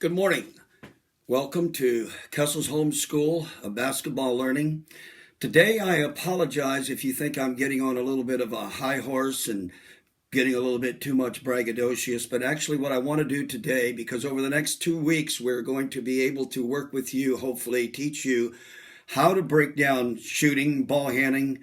Good morning. Welcome to Kessel's Homeschool of Basketball Learning. Today, I apologize if you think I'm getting on a little bit of a high horse and getting a little bit too much braggadocious, but actually what I want to do today, because over the next 2 weeks, we're going to be able to work with you, hopefully teach you how to break down shooting, ball handling,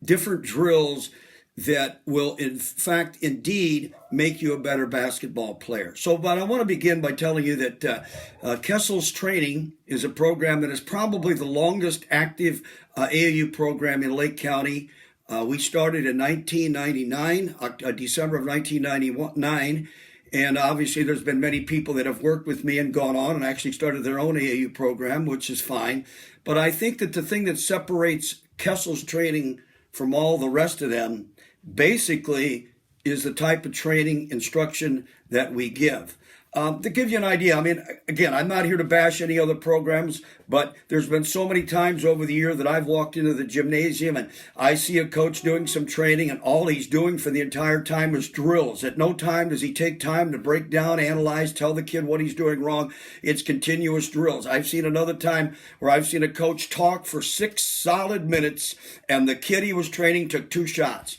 different drills that will in fact indeed make you a better basketball player. But I want to begin by telling you that Kessel's Training is a program that is probably the longest active AAU program in Lake County. We started in 1999, December of 1999, and obviously there's been many people that have worked with me and gone on and actually started their own AAU program, which is fine. But I think that the thing that separates Kessel's Training from all the rest of them basically is the type of training instruction that we give. To give you an idea, I mean, again, I'm not here to bash any other programs, but there's been so many times over the year that I've walked into the gymnasium and I see a coach doing some training and all he's doing for the entire time is drills. At no time does he take time to break down, analyze, tell the kid what he's doing wrong. It's continuous drills. I've seen another time where I've seen a coach talk for 6 solid minutes and the kid he was training took 2 shots.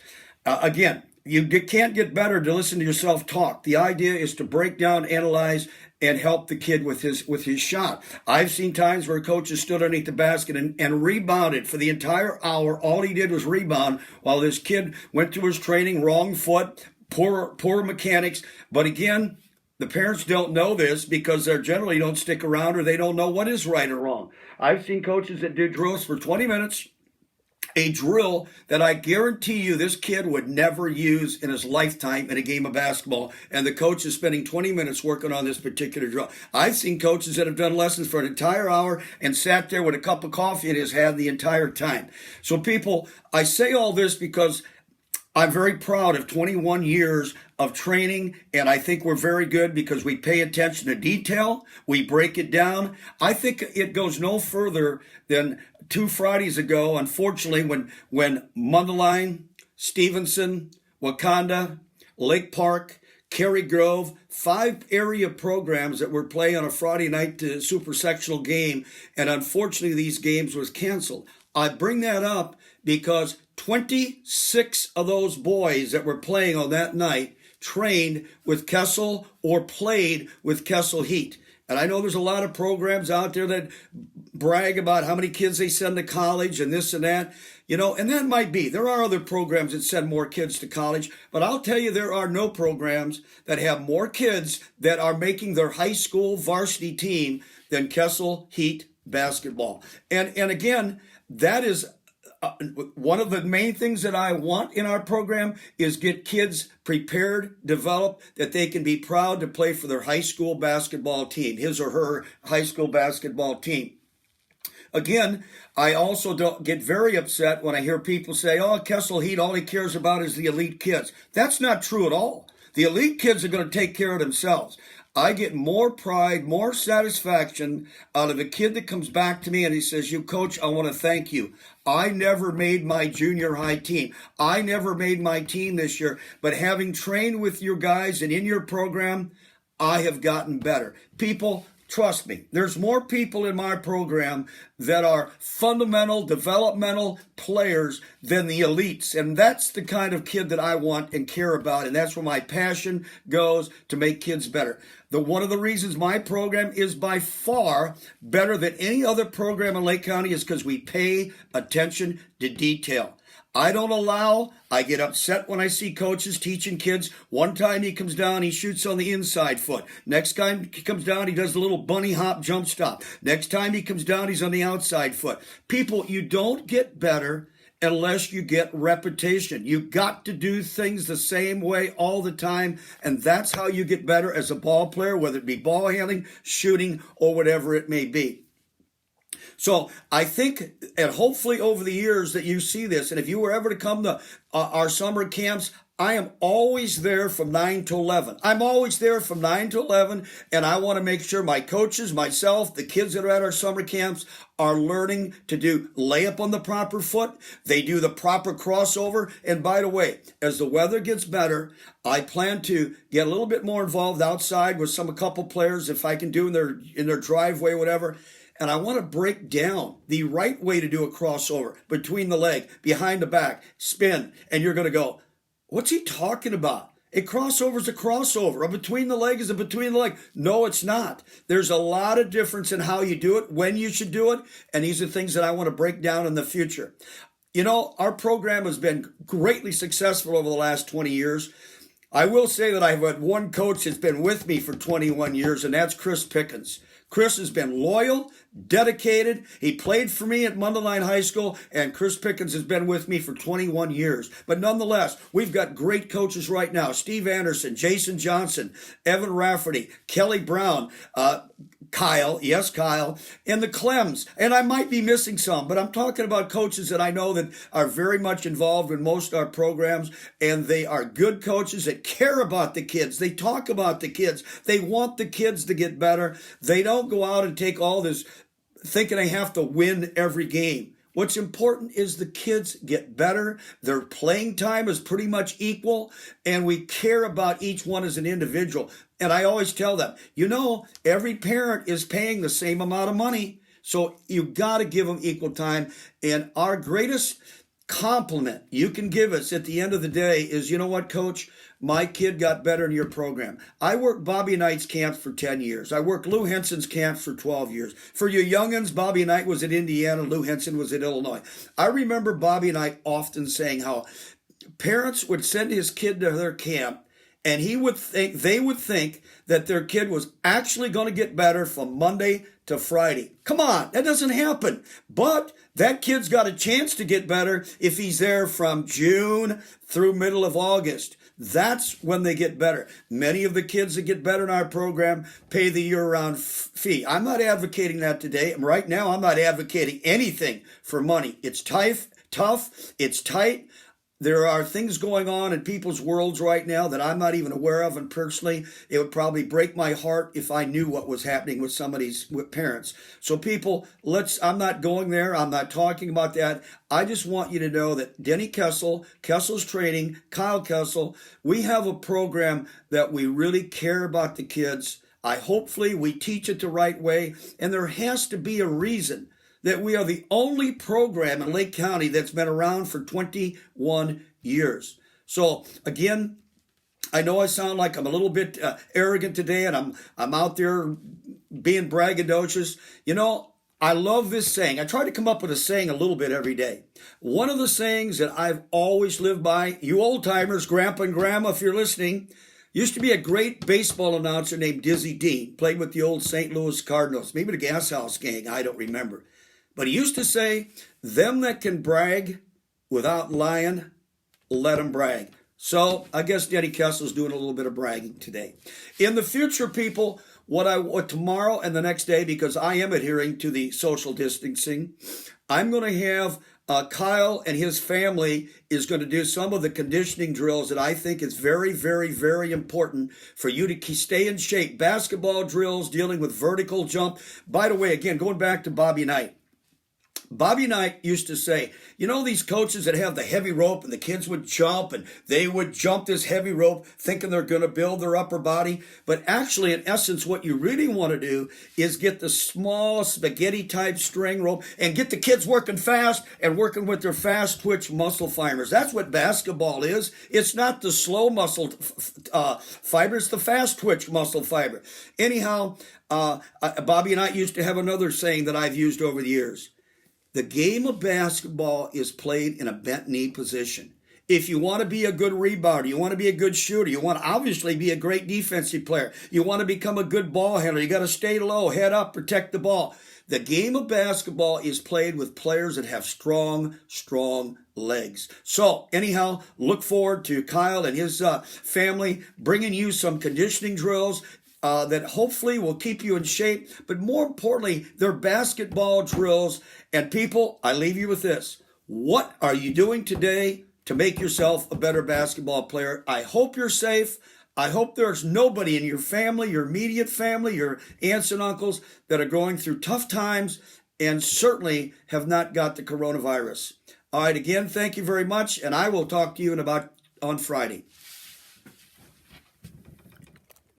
Again, you can't get better to listen to yourself talk. The idea is to break down, analyze, and help the kid with his shot. I've seen times where coaches stood underneath the basket and rebounded for the entire hour. All he did was rebound while this kid went through his training, wrong foot, poor mechanics. But again, the parents don't know this because they generally don't stick around or they don't know what is right or wrong. I've seen coaches that do drills for 20 minutes, a drill that I guarantee you this kid would never use in his lifetime in a game of basketball, and the coach is spending 20 minutes working on this particular drill. I've seen coaches that have done lessons for an entire hour and sat there with a cup of coffee in his hand the entire time. So people, I say all this because I'm very proud of 21 years of training, and I think we're very good because we pay attention to detail. We break it down. I think it goes no further than 2 Fridays ago, unfortunately, when Mundelein, Stevenson, Wakanda, Lake Park, Cary Grove, 5 area programs that were playing on a Friday night super sectional game, and unfortunately these games was canceled. I bring that up because 26 of those boys that were playing on that night trained with Kessel or played with Kessel Heat. And I know there's a lot of programs out there that brag about how many kids they send to college and this and that, and that might be. There are other programs that send more kids to college, but I'll tell you there are no programs that have more kids that are making their high school varsity team than Kessel Heat basketball. And again, that is one of the main things that I want in our program is get kids prepared, developed, that they can be proud to play for their high school basketball team, his or her high school basketball team. Again, I also don't get very upset when I hear people say, oh, Kessel Heat, all he cares about is the elite kids. That's not true at all. The elite kids are going to take care of themselves. I get more pride, more satisfaction out of a kid that comes back to me and he says, Coach, I want to thank you. I never made my junior high team. I never made my team this year. But having trained with your guys and in your program, I have gotten better. People, trust me, there's more people in my program that are fundamental, developmental players than the elites. And that's the kind of kid that I want and care about. And that's where my passion goes, to make kids better. One of the reasons my program is by far better than any other program in Lake County is because we pay attention to detail. I get upset when I see coaches teaching kids. One time he comes down, he shoots on the inside foot. Next time he comes down, he does the little bunny hop jump stop. Next time he comes down, he's on the outside foot. People, you don't get better unless you get repetition. You got to do things the same way all the time, and that's how you get better as a ball player, whether it be ball handling, shooting, or whatever it may be. So I think, and hopefully over the years that you see this, and if you were ever to come to our summer camps, I am always there from 9 to 11. I'm always there from 9 to 11, and I want to make sure my coaches, myself, the kids that are at our summer camps are learning to do layup on the proper foot. They do the proper crossover. And by the way, as the weather gets better, I plan to get a little bit more involved outside with a couple players, if I can do in their driveway, whatever. And I want to break down the right way to do a crossover between the leg, behind the back, spin, and you're going to go, what's he talking about? A crossover is a crossover. A between the leg is a between the leg. No, it's not. There's a lot of difference in how you do it, when you should do it, and these are things that I want to break down in the future. You know, our program has been greatly successful over the last 20 years. I will say that I've had one coach that's been with me for 21 years, and that's Chris Pickens. Chris has been loyal, dedicated. He played for me at Mundelein High School, and Chris Pickens has been with me for 21 years. But nonetheless, we've got great coaches right now. Steve Anderson, Jason Johnson, Evan Rafferty, Kelly Brown, Kyle, and the Clems. And I might be missing some, but I'm talking about coaches that I know that are very much involved in most of our programs, and they are good coaches that care about the kids. They talk about the kids. They want the kids to get better. They don't go out and take all this thinking they have to win every game. What's important is the kids get better. Their playing time is pretty much equal, and we care about each one as an individual. And I always tell them, you know, every parent is paying the same amount of money, so you got to give them equal time. And our greatest compliment you can give us at the end of the day is, you know what, Coach? My kid got better in your program. I worked Bobby Knight's camps for 10 years. I worked Lou Henson's camps for 12 years. For you youngins, Bobby Knight was at Indiana, Lou Henson was at Illinois. I remember Bobby Knight often saying how parents would send his kid to their camp, and they would think that their kid was actually going to get better from Monday to Friday. Come on, that doesn't happen. But that kid's got a chance to get better if he's there from June through middle of August. That's when they get better. Many of the kids that get better in our program pay the year-round fee. I'm not advocating that today. Right now, I'm not advocating anything for money. It's tough. It's tight. There are things going on in people's worlds right now that I'm not even aware of, and personally, it would probably break my heart if I knew what was happening with some of these parents. So people, I'm not going there. I'm not talking about that. I just want you to know that Denny Kessel, Kessel's Training, Kyle Kessel, we have a program that we really care about the kids. Hopefully we teach it the right way, and there has to be a reason that we are the only program in Lake County that's been around for 21 years. So again, I know I sound like I'm a little bit arrogant today, and I'm out there being braggadocious. You know, I love this saying. I try to come up with a saying a little bit every day. One of the sayings that I've always lived by, you old timers, Grandpa and Grandma, if you're listening, used to be a great baseball announcer named Dizzy Dean, played with the old St. Louis Cardinals, maybe the Gas House Gang, I don't remember. But he used to say, them that can brag without lying, let them brag. So I guess Denny Kessel's doing a little bit of bragging today. In the future, people, what tomorrow and the next day, because I am adhering to the social distancing, I'm going to have Kyle and his family is going to do some of the conditioning drills that I think is very, very, very important for you to stay in shape. Basketball drills, dealing with vertical jump. By the way, again, going back to Bobby Knight. Bobby Knight used to say, you know, these coaches that have the heavy rope and the kids would jump and they would jump this heavy rope thinking they're going to build their upper body. But actually, in essence, what you really want to do is get the small spaghetti type string rope and get the kids working fast and working with their fast twitch muscle fibers. That's what basketball is. It's not the slow muscle fiber. It's the fast twitch muscle fiber. Anyhow, Bobby and I used to have another saying that I've used over the years. The game of basketball is played in a bent knee position. If you want to be a good rebounder, you want to be a good shooter, you want to obviously be a great defensive player, you want to become a good ball handler, you got to stay low, head up, protect the ball. The game of basketball is played with players that have strong legs. So anyhow, look forward to Kyle and his family bringing you some conditioning drills that hopefully will keep you in shape. But more importantly, they're basketball drills. And people, I leave you with this. What are you doing today to make yourself a better basketball player. I hope you're safe. I hope there's nobody in your family, your immediate family, your aunts and uncles that are going through tough times and certainly have not got the coronavirus. All right, again, thank you very much, and I will talk to you on Friday.